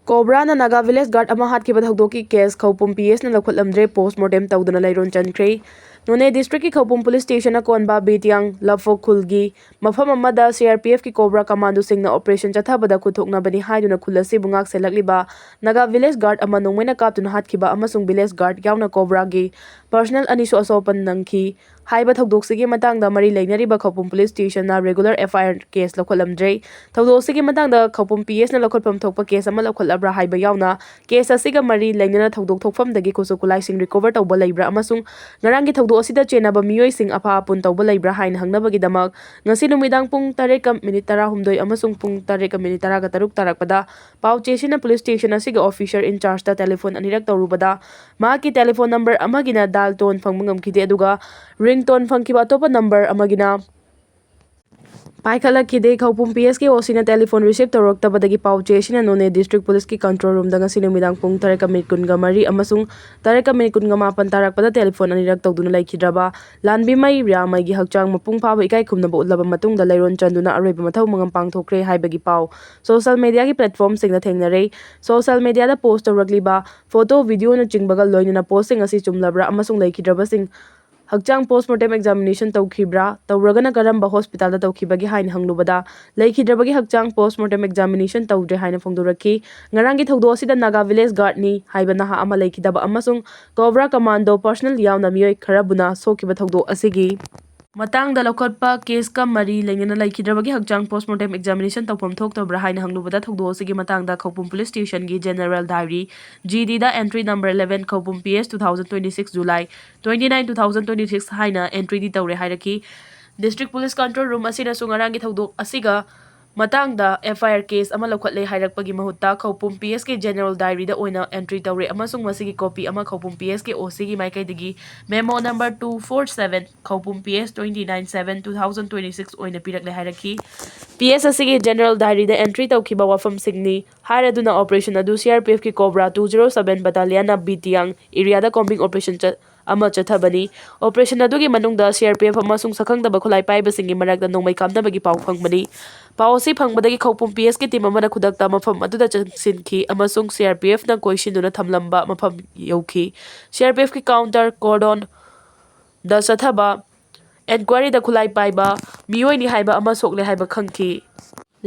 Cobrana Naga Village Guard ama hatkiba thawdokki case Khawpum PS na lakhutlamdre postmortem tawduna leiron chankhre. None district ki Khawpum police station na konba Betiang Lafokhulgi mafam amada CRPF ki Cobra commando singna operation chathabada khuthokna bani haiduna khulasi bungak selakliba Naga Village Guard ama nongmaina kaptuna hatkiba amasung Village Guard yauna Cobra gi personal anisu asopan nangki haiba thawdoksigi matangda mari leinariba Khawpum police station na regular FIR case lakhutlamdre thawdoksigi matangda Khawpum PS na lakhutpam thokpa case ama lakhutla haiba yauna case asiga mari lainana thawdok thokfamdagi kusukulai sing recover tawba leibra amasung ngarangi thawdok asida chenaba miyoi sing apa apun tawba leibra haina hangnabagi damak ngasi numidang pung 3:13 amasung pung 3:13 tarakpada pau chesina police station asiga officer in charge ta telephone anirak tawrubada maki telephone number amagina dal tone phangmangam khide aduga ringtone phangkiba topa number amagina Paikala Kide Khawpum PS ki osina telephone receive tawroktabadagi pau chesina None district police ki control room danga sinumidang pung 3:13 amasung 3:18 tarakpada telephone anirak tawduna laikhidraba lanbi mai ramai gi hakchang mapung phaba ikai khumnaba utlaba matungda leiron chanduna aroiba mathau mangam pangthokre haibagi pau social media ki platform singna thengnare social media da post tawrakliba photo video na chingbaga loinana posting asi chumlabra amasung laikhidraba sing Hakchang postmortem examination tawkhibra tawragana karamba hospital da tawkhibagi haina hanglubada laikhidrabagi hakchang postmortem examination tawdre haina phongdoraki ngarangi thawdo asida Naga Village Guard ni haiba naha ama laikhidaba amasung Cobra commando personal yauna miyoi kharabuna sokiba thawdo asigi matangda lakhotpa case ka mari lengena laikhidrabagi hakchang postmortem examination tawpam thoktabra haina hanglubada thawdo asigi matangda Khawpum police station gi general diary GD da entry number 11 Khawpum PS 2026 July 29 2026 haina entry di tawre hairaki district police control room asina sungarangi thawdo asiga matangda FIR case ama lakhatle hairakpagi mahutta Khawpum PS ke general diary da oina entry tawre amasung masigi copy ama Khawpum PS ke OC gi maikaidagi memo number 247 Khawpum PS 29/7/2026 oina pirakle hairaki PS asigi general diary da entry tawkhiba wafam singni hairaduna operation adu CRPF ki Cobra 207 battalion na Bitiang area da combing operation ama chathabani operation adugi manungda CRPF amasung sakhangdaba khulai paiba singi marakda nongmai kamnabagi pau phangmani pau si phangmadagi Khawpum PS ki team amana khudakta mafam aduda changsinki amasung CRPF na koisinduna thamlamba mafam yauki CRPF ki counter cordon da sathaba enquiry da khulai paiba miyoi ni haiba ama sokle haiba khangki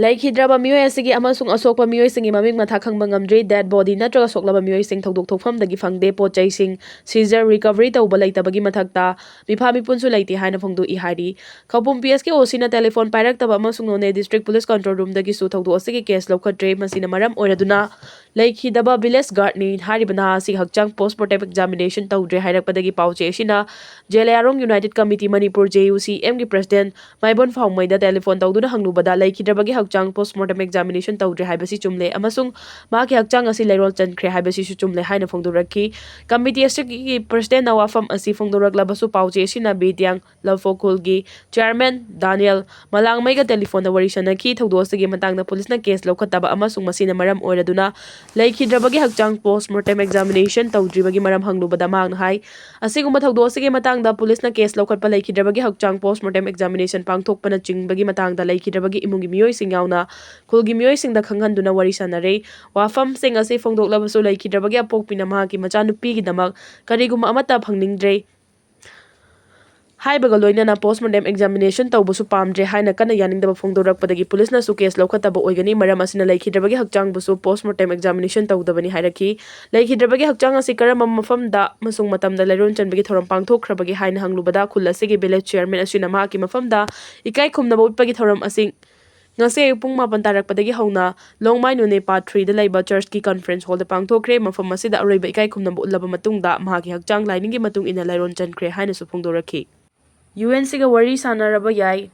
Laikhidraba miyoi asigi amasung asokpa miyoi singi maming matha khangba ngamdre dead body natraga soklaba miyoi sing thawdok thokfamdagi phangde pochai sing seizure recovery tawba leitabagi mathakta mipha mipunsu leite haina phongdu I hairi Khawpum PS ki osina telephone pairaktaba amasung None district police control room dagi su thawdok asigi case lokhatre masina maram oiraduna Laikhidaba village guard ni haribana asi hakchang postmortem examination tawdre hairakpadagi pauche sina Jelayarong United Committee Manipur JUCM gi president Maibon Phawmaida telephone tawduna hanglubada Laikhidrabagi hakchang postmortem examination tawdre haibasi chumle amasung maki hakchang asi leirol chankhre haibasi su chumle haina phongdoraki committee asigi president na wafam asi phongdoraklabasu pauche sina Betiang Lafokhulgi chairman Daniel Malangmaiga telephone da wari sanaki thawdo asigi matangda police na case lokhataba amasung masina maram oiraduna Laikhidrabagi hakchang postmortem examination tawdribagi maram hanglubada magna hai asigumba thawdo asigi matangda police na case lokhatpa Laikhidrabagi hakchang postmortem examination pangthokpana chingbagi matangda Laikhidrabagi imungi miyoi sing yauna khulgi miyoi singda khanghanduna wari sanare wafam sing asi phongdoklabasu Laikhidrabagi apokpina mahaki machanupi gi damak kariguma amata phangningdre Haibaga loinana postmortem examination tawbusu pamdre haina kana yaningdaba phongdorakpadagi police na su case lokhataba oigani maram asina Laikhidrabagi hakchang busu postmortem examination tawdabani hairaki Laikhidrabagi hakchang asi karama mafamda masung matamda leiron chanbagi thoram pangthokhrabagi haina hanglubada khulasigi village chairman asina mahaki mafamda ikai khumnaba utpagi thoram asing ngase pung 9 tarakpadagi hauna longmai Nune part 3 da laiba church ki conference hall da pangthokre mafam asida aroiba ikai khumnaba utlaba matungda mahaki hakchang lainingi matung ina leiron chankhre haina su phongdoraki UNC ga wari sanaraba yai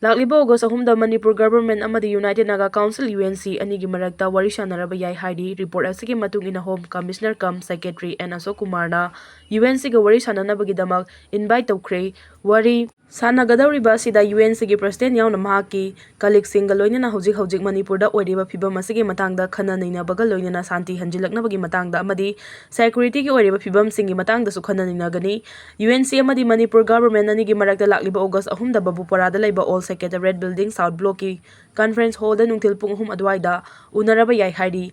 Lakliba August 3 da Manipur government amadi United Naga Council UNC anigi marakta wari sanaraba yai haidi report asigi matung ina home commissioner kam secretary and Asok Kumar na UNC ga wari sananabagi damak invite tawkhre wari Sanagadawriba sida UNC gi president yauna mahaki colleague singa loinana hojik Manipur da oiriba phibam asigi matangda khana nainabaga loinana santi hanjilaknabagi matangda amadi security gi oiriba phibam singi matangda su khana nainagani UNC amadi Manipur government anigi marakta lakliba August 3 da Babupara da laiba all Secretariat Building South Block ki Conference Hall da nungthil pung 3 adwaida unaraba yai hairi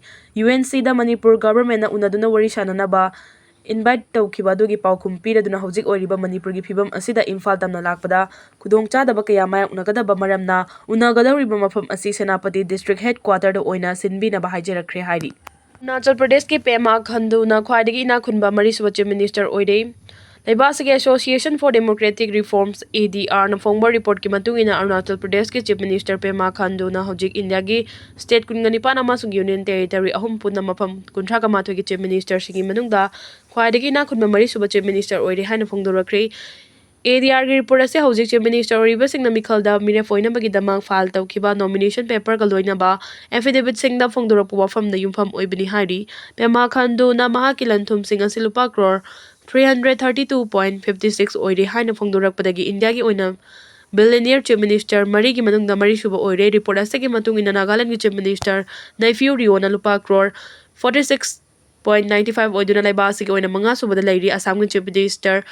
UNC da Manipur government na unaduna wari shananaba invite tawkhiba adugi paukhum piraduna hojik oiriba Manipur gi phibam asida Imphal tamna lakpada khudongchadaba kaya mayaknagadaba maramna unagadawriba mafam asi Senapati District Headquarter da oina sinbina ba haijarakre hairi Arunachal Pradesh ke Pema Khandu na khwaidagi ina khunba mari suba Chief Minister oire Laibasigi Association for Democratic Reforms ADR na phongba report ki matungina Arunachal Pradesh ke Chief Minister Pema Khandu na hojik India gi state kunganipan amasung union territory ahum punna mafam kunthra ka mathoi ki Chief Minister singi manungda khwaidagi ina khunba mari suba Chief Minister oire haina phongdorakre ADR की report से हौजिक chief minister ओरिबा सिंगना मिखलदा मिरेफ ओइनबगी दमाग file तौखिबा nomination paper का लोइनबा affidavit सिंगदा फोंगदोरकपा वाफमदा युमफम ओइबनि हाइरि Pema Khandu ना महाकि लंथुम सिंग असि लुपा crore 332.56 ओइरे हाइना फोंगदोरकपदगी India की ओइना billionaire chief minister मरी की मनुंगदा मरी सुबा ओइरे रिपोर्ट असे की मतुंग इना नागालैंड की चीफ मिनिस्टर नाइफ्यू रियोना लुपा करोड़ 46.95 ओइदुना लाइबासी की ओइना मंगा सुबदा लैरि असम की चीफ मिनिस्टर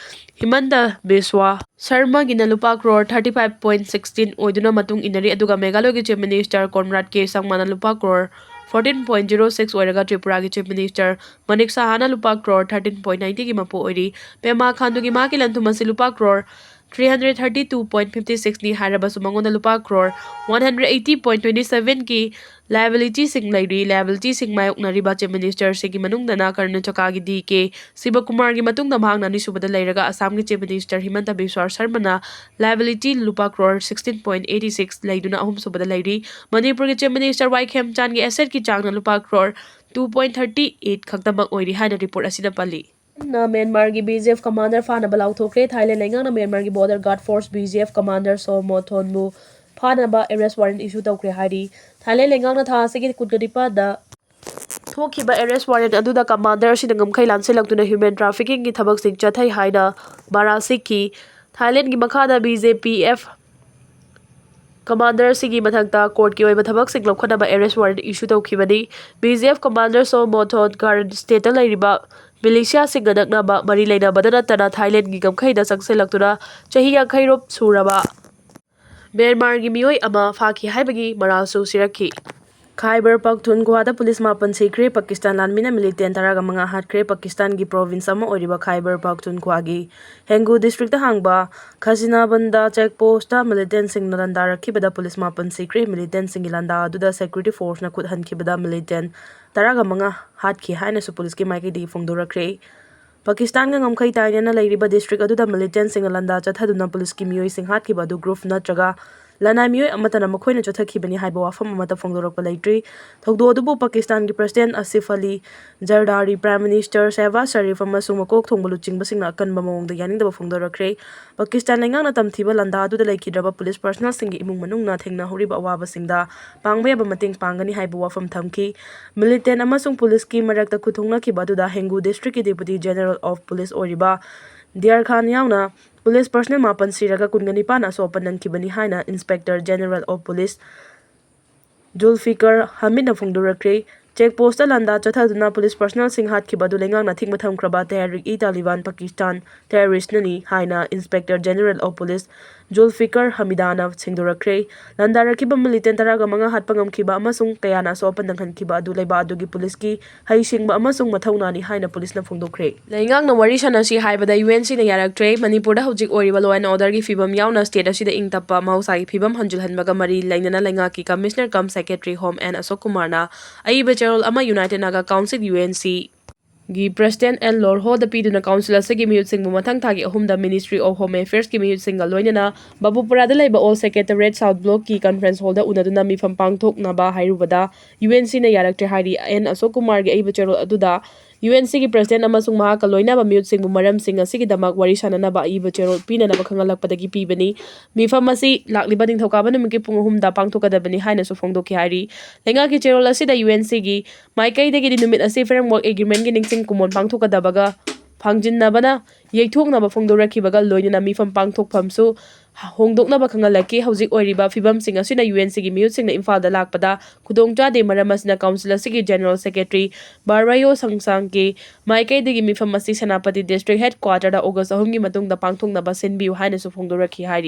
हिमंता बिस्वा शर्मा की लुपा करोड़ 35.16 ओइदुना मतुंग इनरी अदुगा मेघालय की चीफ मिनिस्टर कॉनराड के संगमाना लुपा करोड़ 14.06 ओइरगा त्रिपुरा की चीफ मिनिस्टर मनिक साहाना लुपा करोड़ 13.90 की मपो ओइरी पेमा खांडू की माकी लंथुमसी लुपा करोड़ 332.56 ni हाइरबसु मंगोंदा लुपा करोड़ 180.27 की लायबिलिटी सिंग लैरी लायबिलिटी सिंग मायोकनरिबा चीफ मिनिस्टर सिंगी मनुंगदना कर्नाटका की डीके शिवकुमार की मतुंगदा भागना निसुबदा लैरगा असम की चीफ मिनिस्टर हिमंता बिस्वा शर्माना लायबिलिटी लुपा करोड़ 16.86 लैदुना अहुम सुबदा लैरी मणिपुर की चीफ मिनिस्टर वाई खेमचान की एसेट की चांगना लुपा करोड़ 2.38 खक्तमक ओइरी हाइना रिपोर्ट असिदा पल्ली म्यांमार की BGF कमांडर फानबा लाउथोखरे थाईलैंड लेंगांगना म्यांमार की border guard force BGF commander सोमोथोनबु फानबा अरेस्ट वारंट इशू तौखरे हाइरी थाईलैंड लेंगांगना था से कुटगदिपादा थोखिबा अरेस्ट वारंट अदुदा कमांडर सिना गमखै लानसेलक्तुना ह्यूमन ट्रैफिकिंग की थबक सिंग चथै हाइना बारासिक की थाईलैंड की मखादा BJPF कमांडर सिगी मथक्ता कोर्ट की ओइबा थबक सिंग लौखनबा अरेस्ट वारंट इशू तौखिबनी BGF कमांडर सोमोथोन गार्ड स्टेट लैरिबा मिलिशिया सिंग नकनबा मरी लेनबदा नतना थाईलैंड की गमखैदा संगसेलक्तुना चही 50 सुरबा म्यांमार की मियोय अमा फाखी हाइबगी मरासु सिरखी खैबर पख्तूनख्वादा पुलिस मापन सिखरे पाकिस्तान लानमिना मिलिटेंट तरागा मंगा हाटख्रे पाकिस्तान की प्रोविंस अमा ओरिबा खैबर पख्तूनख्वागी हेंगू डिस्ट्रिक्ट हांगबा खजिनाबंदा चेक पोस्ट मिलिटेंट सिंग लंदा रखिबदा पुलिस मापन सिखरे मिलिटेंट सिंग लंदा अदुदा सिक्योरिटी फोर्स ना खुद हनखिबदा मिलिटेंट तरागा मंगा हाटखी हाइना सु पुलिस की माइकेदी फोंगदोरखरे पाकिस्तान का गमखै ताइना लैरिबा डिस्ट्रिक्ट अदुदा मिलिटेंट सिंग लंदा चथदुना पुलिस की मियोय सिंग हाटखिबा अदु ग्रुप नत्रगा लनाई मियोय अमतना मखोइना चथखिबनी हाइबा वाफम अमता फोंगदोरकपा लैट्री थौदो अदुबु पाकिस्तान की president Asif Ali Zardari prime minister Shahbaz Sharif अमसुंग मकोक थोंगबा लुचिंगबसिंगना अकनबा मओंगदा यानिंगदबा फोंगदोरखरे पाकिस्तान लेंगांगना तमथिबा लंदा अदुदा लैखिद्रबा पुलिस पर्सनल सिंग इमुंग मनुंगना थेंगना हौरिबा अवाबसिंगदा पांगबा याबा मतेंग पांगनी हाइबा वाफम थमखी मिलिटेंट अमसुंग पुलिस की मरक्ता खुथोंगनाखिबा अदुदा हेंगू डिस्ट्रिक्ट की डिप्यूटी जनरल ऑफ पुलिस ओरिबा दियार खान यावना पुलिस पर्सनल मापन सिरगा कुनगनिपान असोपन नंखिबनी हाइना inspector general of police Zulfiqar Hamid फोंगदोरखरे चेक पोस्ट लंदा चथदुना पुलिस पर्सनल सिंह हाटखिबदु लेंगांगना थिंगबा थमख्रबा तहरीक ई तालिबान पाकिस्तान टेररिस्टनी हाइना inspector general of police Zulfiqar हमीदाना सिंगदोरखरे लंदा रखिबा मिलिटेंट तरागा मंगा हाटपा ngमखिबा अमसुंग कयाना सोपन नंगहनखिबा अदु लैबा अदुगी पुलिस की हैसिंगबा अमसुंग मथौनानी हाइना पुलिसना फोंगदोखरे लेंगांगना वरी सनासी हाइबदा UNC ना यारक्ट्रे मणिपुरदा हौजिक ओरिबा लॉ एंड ऑर्डर की फिबम यावना स्टेट असिदा इंगतप्पा महौसागी फिबम हंजुलहनबगा मरी लैनना लेंगा की commissioner cum secretary home and Ashok कुमारना अईबा चेरोल अमा यूनाइटेड नागा काउंसिल UNC गी प्रेसिडेंट एल लोर होदा पीदुना काउंसिल असगी मियुतसिंगबु मथंग थागी अहुमदा मिनिस्ट्री ऑफ होम अफेयर्स की मियुतसिंगा लोइनना बाबुपुरादा लैबा ऑल सेक्रेटरीट साउथ ब्लॉक की कॉन्फ्रेंस हॉलदा उनदुना मिफम पांगथोकनाबा हाइरुबदा UNC ना यारक्ट्रे हाइरी एन अशोक कुमार गी अईबा चेरोल अदुदा UNC की प्रेसिडेंट अमसुंग महाका लोइनाबा मियुतसिंगबु मरमसिंग असिगिदमक वरी साननाबा अईबा चेरोल पीननाबा खंगलकपदगी पीबनी मिफम असि लाक्लिबा निंगथौकाबा नुमिकी पुंग अहुमदा पांगथोकदबनी हाइनासु फोंगदोखि हाइरी लेंगा की चेरोल असिदा UNC गी माइकैदगी नुमित असि फ्रेमवर्क एग्रीमेंट की निंगसिंग कुमोन पांगथोकदबगा फांगजिननबना येथोकनबा फोंगदोरखिबगा लोइनना मिफम पांगथोकफमसु होंदोकनबा खंगलकी हौजिक ओइरिबा फिबमसिंग असिना UNC की मियुतसिंगना इम्फालदा लाकपदा खुदोंचादे मरम असिना काउंसिल असिगी जनरल सेक्रेटरी बारवायो संगसांग के माइकैदगी मिफम असि सेनापति डिस्ट्रिक्ट हेडक्वार्टर दा ऑगस्ट 2 की मतुंगदा पांगथोकनबा सिनबियु हाइनासु फोंगदोरखि हाइरी